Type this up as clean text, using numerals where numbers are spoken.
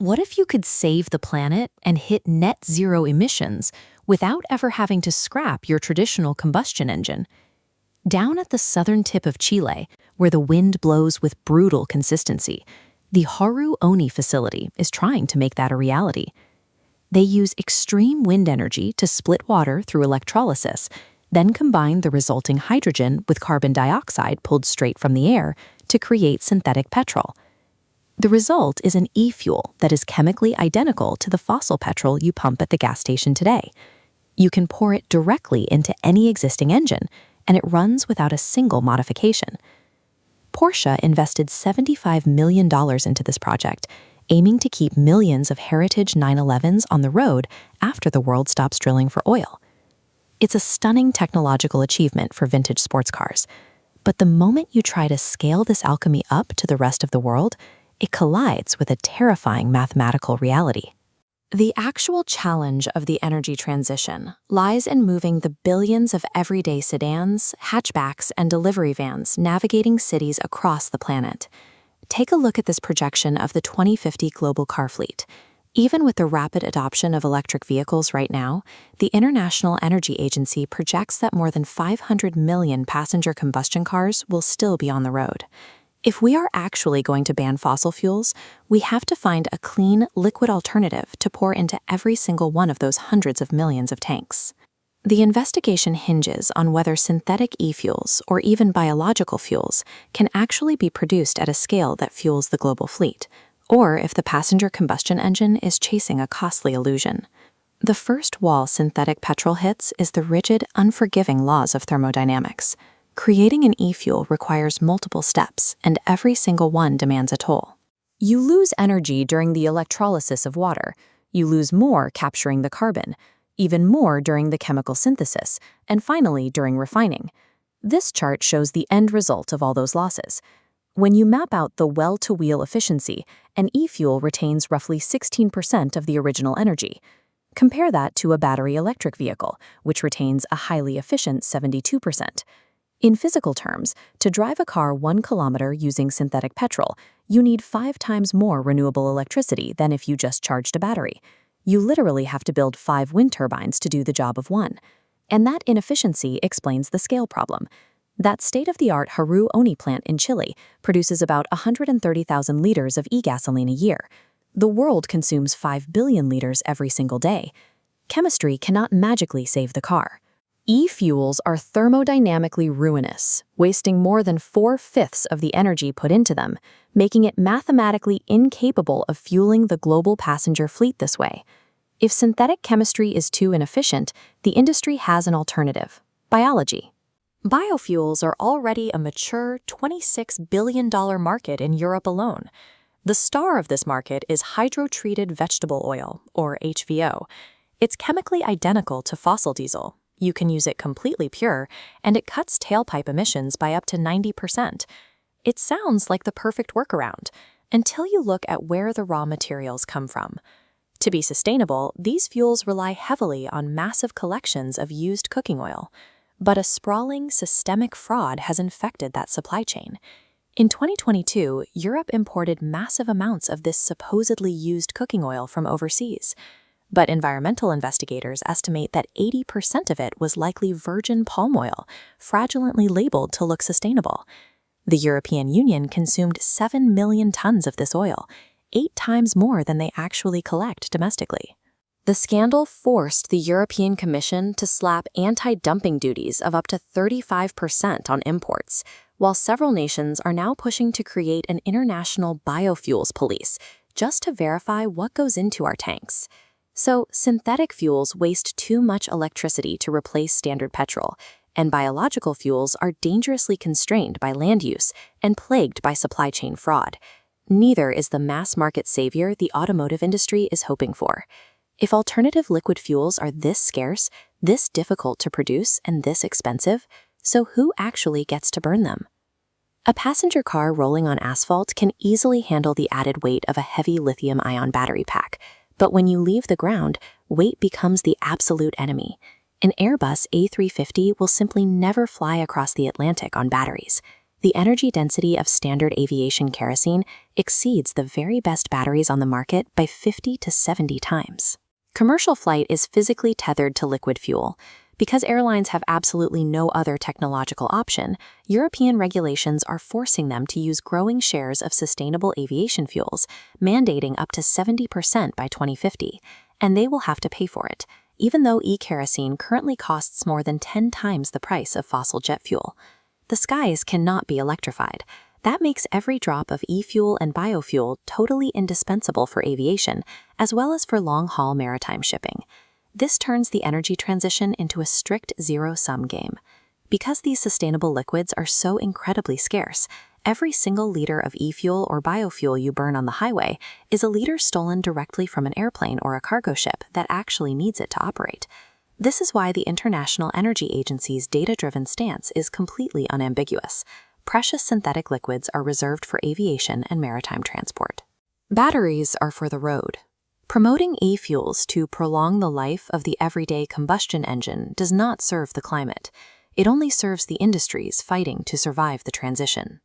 What if you could save the planet and hit net zero emissions without ever having to scrap your traditional combustion engine? Down at the southern tip of Chile, where the wind blows with brutal consistency, the Haru Oni facility is trying to make that a reality. They use extreme wind energy to split water through electrolysis, then combine the resulting hydrogen with carbon dioxide pulled straight from the air to create synthetic petrol. The result is an e-fuel that is chemically identical to the fossil petrol you pump at the gas station today. You can pour it directly into any existing engine, and it runs without a single modification. Porsche invested $75 million into this project, aiming to keep millions of heritage 911s on the road after the world stops drilling for oil. It's a stunning technological achievement for vintage sports cars. But the moment you try to scale this alchemy up to the rest of the world, it collides with a terrifying mathematical reality. The actual challenge of the energy transition lies in moving the billions of everyday sedans, hatchbacks, and delivery vans navigating cities across the planet. Take a look at this projection of the 2050 global car fleet. Even with the rapid adoption of electric vehicles right now, the International Energy Agency projects that more than 500 million passenger combustion cars will still be on the road. If we are actually going to ban fossil fuels, we have to find a clean, liquid alternative to pour into every single one of those hundreds of millions of tanks. The investigation hinges on whether synthetic e-fuels, or even biological fuels, can actually be produced at a scale that fuels the global fleet, or if the passenger combustion engine is chasing a costly illusion. The first wall synthetic petrol hits is the rigid, unforgiving laws of thermodynamics. Creating an e-fuel requires multiple steps, and every single one demands a toll. You lose energy during the electrolysis of water. You lose more capturing the carbon, even more during the chemical synthesis, and finally during refining. This chart shows the end result of all those losses. When you map out the well-to-wheel efficiency, an e-fuel retains roughly 16% of the original energy. Compare that to a battery electric vehicle, which retains a highly efficient 72%. In physical terms, to drive a car 1 kilometer using synthetic petrol, you need 5 times more renewable electricity than if you just charged a battery. You literally have to build 5 wind turbines to do the job of 1. And that inefficiency explains the scale problem. That state-of-the-art Haru Oni plant in Chile produces about 130,000 liters of e-gasoline a year. The world consumes 5 billion liters every single day. Chemistry cannot magically save the car. E-fuels are thermodynamically ruinous, wasting more than 4/5 of the energy put into them, making it mathematically incapable of fueling the global passenger fleet this way. If synthetic chemistry is too inefficient, the industry has an alternative: biology. Biofuels are already a mature $26 billion market in Europe alone. The star of this market is hydrotreated vegetable oil, or HVO. It's chemically identical to fossil diesel. You can use it completely pure, and it cuts tailpipe emissions by up to 90%. It sounds like the perfect workaround, until you look at where the raw materials come from. To be sustainable, these fuels rely heavily on massive collections of used cooking oil. But a sprawling, systemic fraud has infected that supply chain. In 2022, Europe imported massive amounts of this supposedly used cooking oil from overseas. But environmental investigators estimate that 80% of it was likely virgin palm oil, fraudulently labeled to look sustainable. The European Union consumed 7 million tons of this oil, 8 times more than they actually collect domestically. The scandal forced the European Commission to slap anti-dumping duties of up to 35% on imports, while several nations are now pushing to create an international biofuels police just to verify what goes into our tanks. So, synthetic fuels waste too much electricity to replace standard petrol, and biological fuels are dangerously constrained by land use and plagued by supply chain fraud. Neither is the mass market savior the automotive industry is hoping for. If alternative liquid fuels are this scarce, this difficult to produce, and this expensive, so who actually gets to burn them? A passenger car rolling on asphalt can easily handle the added weight of a heavy lithium-ion battery pack. But when you leave the ground, weight becomes the absolute enemy. An Airbus A350 will simply never fly across the Atlantic on batteries. The energy density of standard aviation kerosene exceeds the very best batteries on the market by 50 to 70 times. Commercial flight is physically tethered to liquid fuel. Because airlines have absolutely no other technological option, European regulations are forcing them to use growing shares of sustainable aviation fuels, mandating up to 70% by 2050, and they will have to pay for it, even though e-kerosene currently costs more than 10 times the price of fossil jet fuel. The skies cannot be electrified. That makes every drop of e-fuel and biofuel totally indispensable for aviation, as well as for long-haul maritime shipping. This turns the energy transition into a strict zero-sum game. Because these sustainable liquids are so incredibly scarce, every single liter of e-fuel or biofuel you burn on the highway is a liter stolen directly from an airplane or a cargo ship that actually needs it to operate. This is why the International Energy Agency's data-driven stance is completely unambiguous. Precious synthetic liquids are reserved for aviation and maritime transport. Batteries are for the road. Promoting e-fuels to prolong the life of the everyday combustion engine does not serve the climate. It only serves the industries fighting to survive the transition.